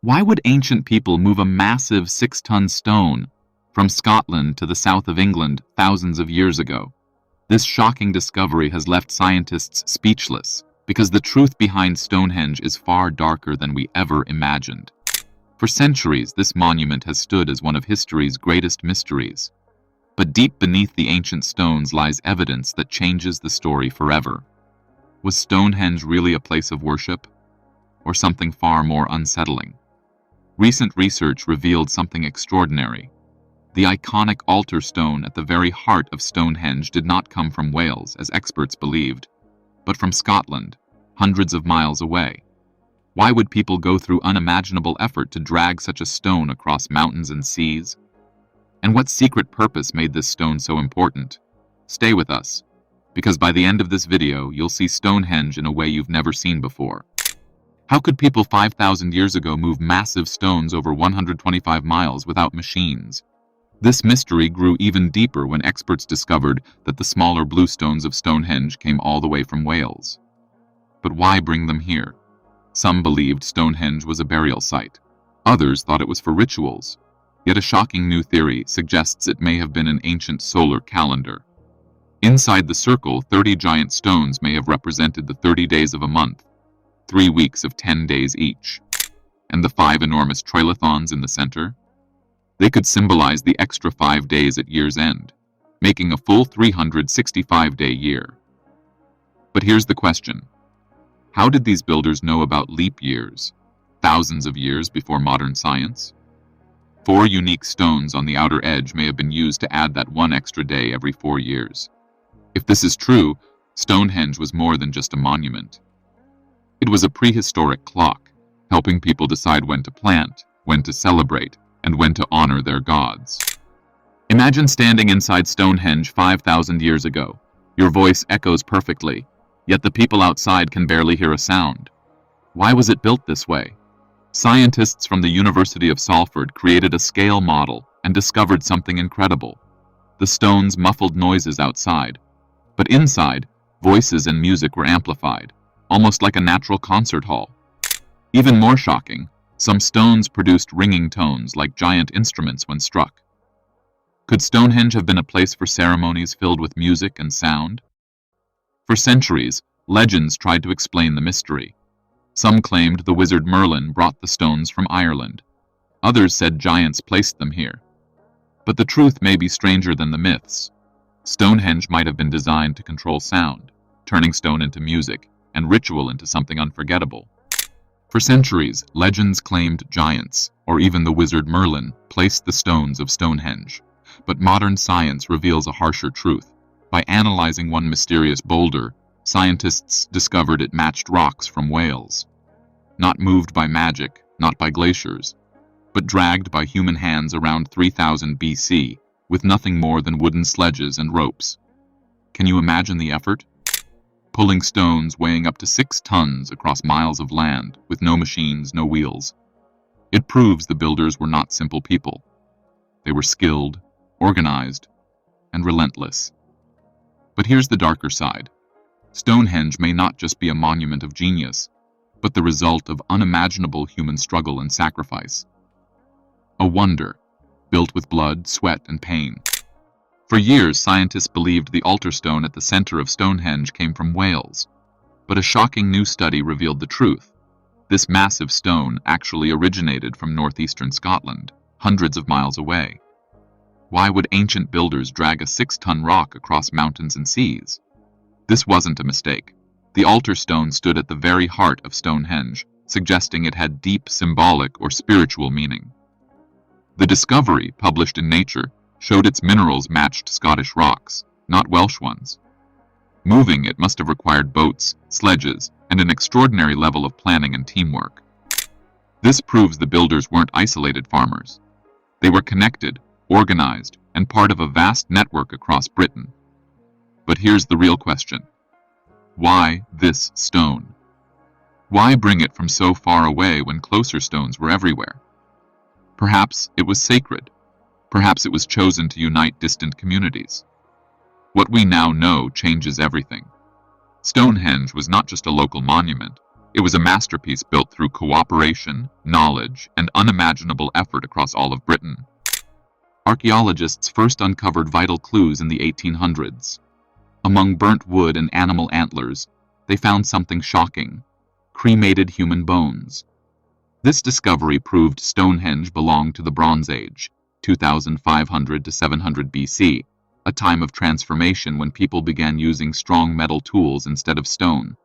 Why would ancient people move a massive 6-ton stone from Scotland to the south of England thousands of years ago? This shocking discovery has left scientists speechless because the truth behind Stonehenge is far darker than we ever imagined. For centuries, this monument has stood as one of history's greatest mysteries. But deep beneath the ancient stones lies evidence that changes the story forever. Was Stonehenge really a place of worship, or something far more unsettling? Recent research revealed something extraordinary. The iconic altar stone at the very heart of Stonehenge did not come from Wales, as experts believed, but from Scotland, hundreds of miles away. Why would people go through unimaginable effort to drag such a stone across mountains and seas? And what secret purpose made this stone so important? Stay with us, because by the end of this video, you'll see Stonehenge in a way you've never seen before. How could people 5,000 years ago move massive stones over 125 miles without machines? This mystery grew even deeper when experts discovered that the smaller blue stones of Stonehenge came all the way from Wales. But why bring them here? Some believed Stonehenge was a burial site. Others thought it was for rituals. Yet a shocking new theory suggests it may have been an ancient solar calendar. Inside the circle, 30 giant stones may have represented the 30 days of a month, 3 weeks of 10 days each. And the 5 enormous trilithons in the center? They could symbolize the extra 5 days at year's end, making a full 365-day year. But here's the question. How did these builders know about leap years, thousands of years before modern science? 4 unique stones on the outer edge may have been used to add that 1 extra day every 4 years. If this is true, Stonehenge was more than just a monument. It was a prehistoric clock, helping people decide when to plant, when to celebrate, and when to honor their gods. Imagine standing inside Stonehenge 5,000 years ago. Your voice echoes perfectly, yet the people outside can barely hear a sound. Why was it built this way? Scientists from the University of Salford created a scale model and discovered something incredible. The stones muffled noises outside, but inside, voices and music were amplified, almost like a natural concert hall. Even more shocking, some stones produced ringing tones like giant instruments when struck. Could Stonehenge have been a place for ceremonies filled with music and sound? For centuries, legends tried to explain the mystery. Some claimed the wizard Merlin brought the stones from Ireland. Others said giants placed them here. But the truth may be stranger than the myths. Stonehenge might have been designed to control sound, turning stone into music, and ritual into something unforgettable. For centuries, legends claimed giants, or even the wizard Merlin, placed the stones of Stonehenge. But modern science reveals a harsher truth. By analyzing one mysterious boulder, scientists discovered it matched rocks from Wales. Not moved by magic, not by glaciers, but dragged by human hands around 3000 BC, with nothing more than wooden sledges and ropes. Can you imagine the effort? Pulling stones weighing up to 6 tons across miles of land, with no machines, no wheels. It proves the builders were not simple people. They were skilled, organized, and relentless. But here's the darker side. Stonehenge may not just be a monument of genius, but the result of unimaginable human struggle and sacrifice. A wonder, built with blood, sweat, and pain. For years, scientists believed the altar stone at the center of Stonehenge came from Wales. But a shocking new study revealed the truth. This massive stone actually originated from northeastern Scotland, hundreds of miles away. Why would ancient builders drag a 6-ton rock across mountains and seas? This wasn't a mistake. The altar stone stood at the very heart of Stonehenge, suggesting it had deep symbolic or spiritual meaning. The discovery, published in Nature, showed its minerals matched Scottish rocks, not Welsh ones. Moving it must have required boats, sledges, and an extraordinary level of planning and teamwork. This proves the builders weren't isolated farmers. They were connected, organized, and part of a vast network across Britain. But here's the real question. Why this stone? Why bring it from so far away when closer stones were everywhere? Perhaps it was sacred. Perhaps it was chosen to unite distant communities. What we now know changes everything. Stonehenge was not just a local monument. It was a masterpiece built through cooperation, knowledge, and unimaginable effort across all of Britain. Archaeologists first uncovered vital clues in the 1800s. Among burnt wood and animal antlers, they found something shocking: cremated human bones. This discovery proved Stonehenge belonged to the Bronze Age, 2500 to 700 BC, a time of transformation when people began using strong metal tools instead of stone.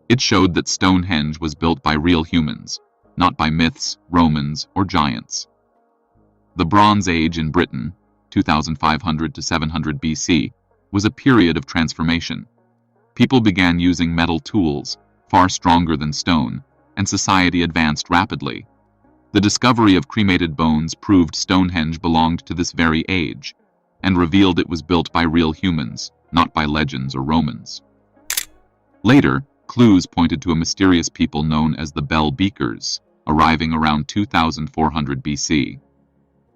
It showed that Stonehenge was built by real humans, not by myths, Romans, or giants. The Bronze Age in Britain, 2500 to 700 BC, was a period of transformation. People began using metal tools, far stronger than stone, and society advanced rapidly. The discovery of cremated bones proved Stonehenge belonged to this very age, and revealed it was built by real humans, not by legends or Romans. Later, clues pointed to a mysterious people known as the Bell Beakers, arriving around 2400 BC.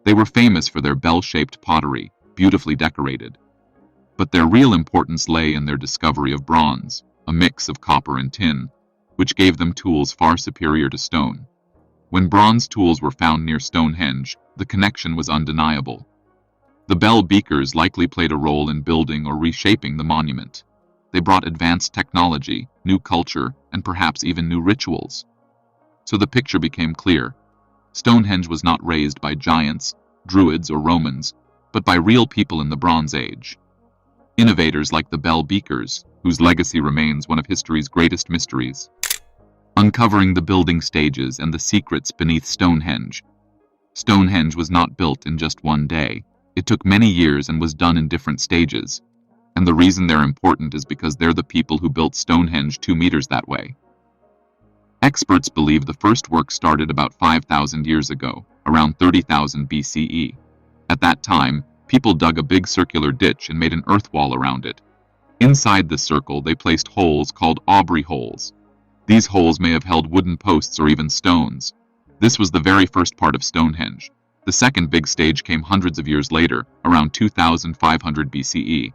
They were famous for their bell-shaped pottery, beautifully decorated. But their real importance lay in their discovery of bronze, a mix of copper and tin, which gave them tools far superior to stone. When bronze tools were found near Stonehenge, the connection was undeniable. The Bell Beakers likely played a role in building or reshaping the monument. They brought advanced technology, new culture, and perhaps even new rituals. So the picture became clear. Stonehenge was not raised by giants, druids, or Romans, but by real people in the Bronze Age. Innovators like the Bell Beakers, whose legacy remains one of history's greatest mysteries. Uncovering the building stages and the secrets beneath Stonehenge. Stonehenge was not built in just one day. It took many years and was done in different stages. And the reason they're important is because they're the people who built Stonehenge 2 meters that way. Experts believe the first work started about 5,000 years ago, around 30,000 BCE. At that time, people dug a big circular ditch and made an earth wall around it. Inside this circle, they placed holes called Aubrey holes. These holes may have held wooden posts or even stones. This was the very first part of Stonehenge. The second big stage came hundreds of years later, around 2500 BCE.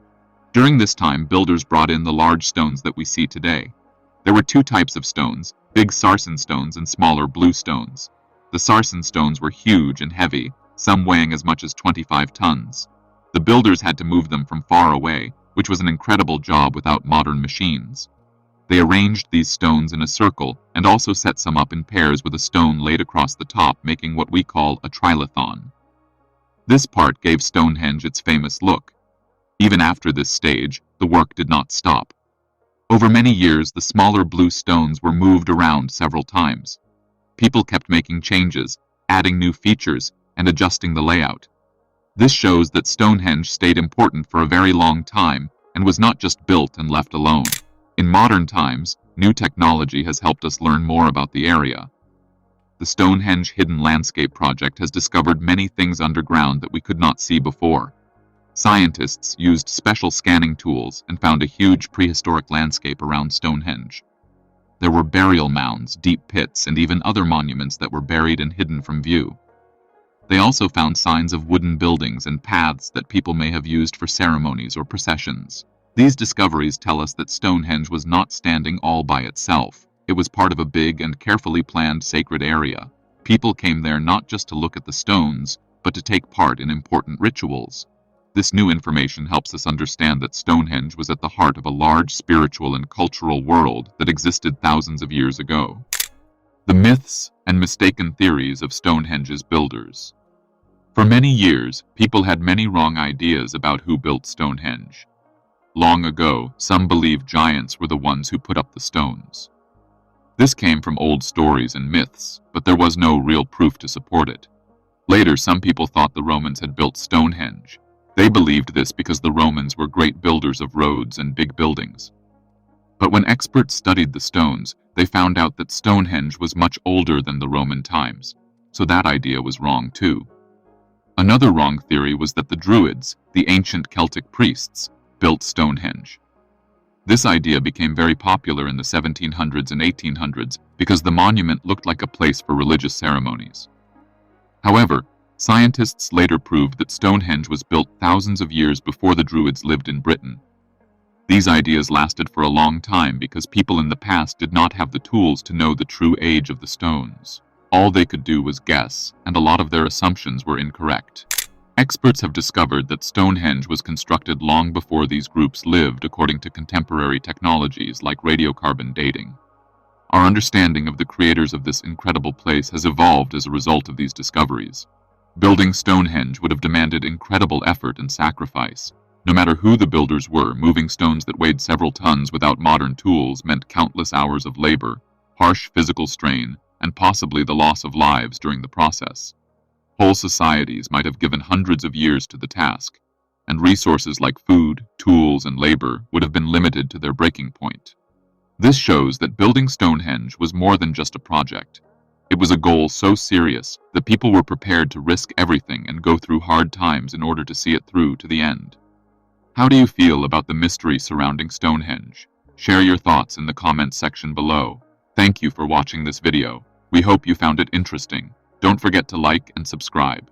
During this time, builders brought in the large stones that we see today. There were 2 types of stones, big sarsen stones and smaller blue stones. The sarsen stones were huge and heavy, some weighing as much as 25 tons. The builders had to move them from far away, which was an incredible job without modern machines. They arranged these stones in a circle and also set some up in pairs with a stone laid across the top, making what we call a trilithon. This part gave Stonehenge its famous look. Even after this stage, the work did not stop. Over many years, the smaller blue stones were moved around several times. People kept making changes, adding new features, and adjusting the layout. This shows that Stonehenge stayed important for a very long time and was not just built and left alone. In modern times, new technology has helped us learn more about the area. The Stonehenge Hidden Landscape Project has discovered many things underground that we could not see before. Scientists used special scanning tools and found a huge prehistoric landscape around Stonehenge. There were burial mounds, deep pits, and even other monuments that were buried and hidden from view. They also found signs of wooden buildings and paths that people may have used for ceremonies or processions. These discoveries tell us that Stonehenge was not standing all by itself. It was part of a big and carefully planned sacred area. People came there not just to look at the stones, but to take part in important rituals. This new information helps us understand that Stonehenge was at the heart of a large spiritual and cultural world that existed thousands of years ago. The myths and mistaken theories of Stonehenge's builders. For many years, people had many wrong ideas about who built Stonehenge. Long ago, some believed giants were the ones who put up the stones. This came from old stories and myths, but there was no real proof to support it. Later, some people thought the Romans had built Stonehenge. They believed this because the Romans were great builders of roads and big buildings. But when experts studied the stones, they found out that Stonehenge was much older than the Roman times, so that idea was wrong too. Another wrong theory was that the Druids, the ancient Celtic priests, built Stonehenge. This idea became very popular in the 1700s and 1800s because the monument looked like a place for religious ceremonies. However, scientists later proved that Stonehenge was built thousands of years before the Druids lived in Britain. These ideas lasted for a long time because people in the past did not have the tools to know the true age of the stones. All they could do was guess, and a lot of their assumptions were incorrect. Experts have discovered that Stonehenge was constructed long before these groups lived according to contemporary technologies like radiocarbon dating. Our understanding of the creators of this incredible place has evolved as a result of these discoveries. Building Stonehenge would have demanded incredible effort and sacrifice. No matter who the builders were, moving stones that weighed several tons without modern tools meant countless hours of labor, harsh physical strain, and possibly the loss of lives during the process. Whole societies might have given hundreds of years to the task, and resources like food, tools, and labor would have been limited to their breaking point. This shows that building Stonehenge was more than just a project. It was a goal so serious that people were prepared to risk everything and go through hard times in order to see it through to the end. How do you feel about the mystery surrounding Stonehenge? Share your thoughts in the comments section below. Thank you for watching this video. We hope you found it interesting. Don't forget to like and subscribe.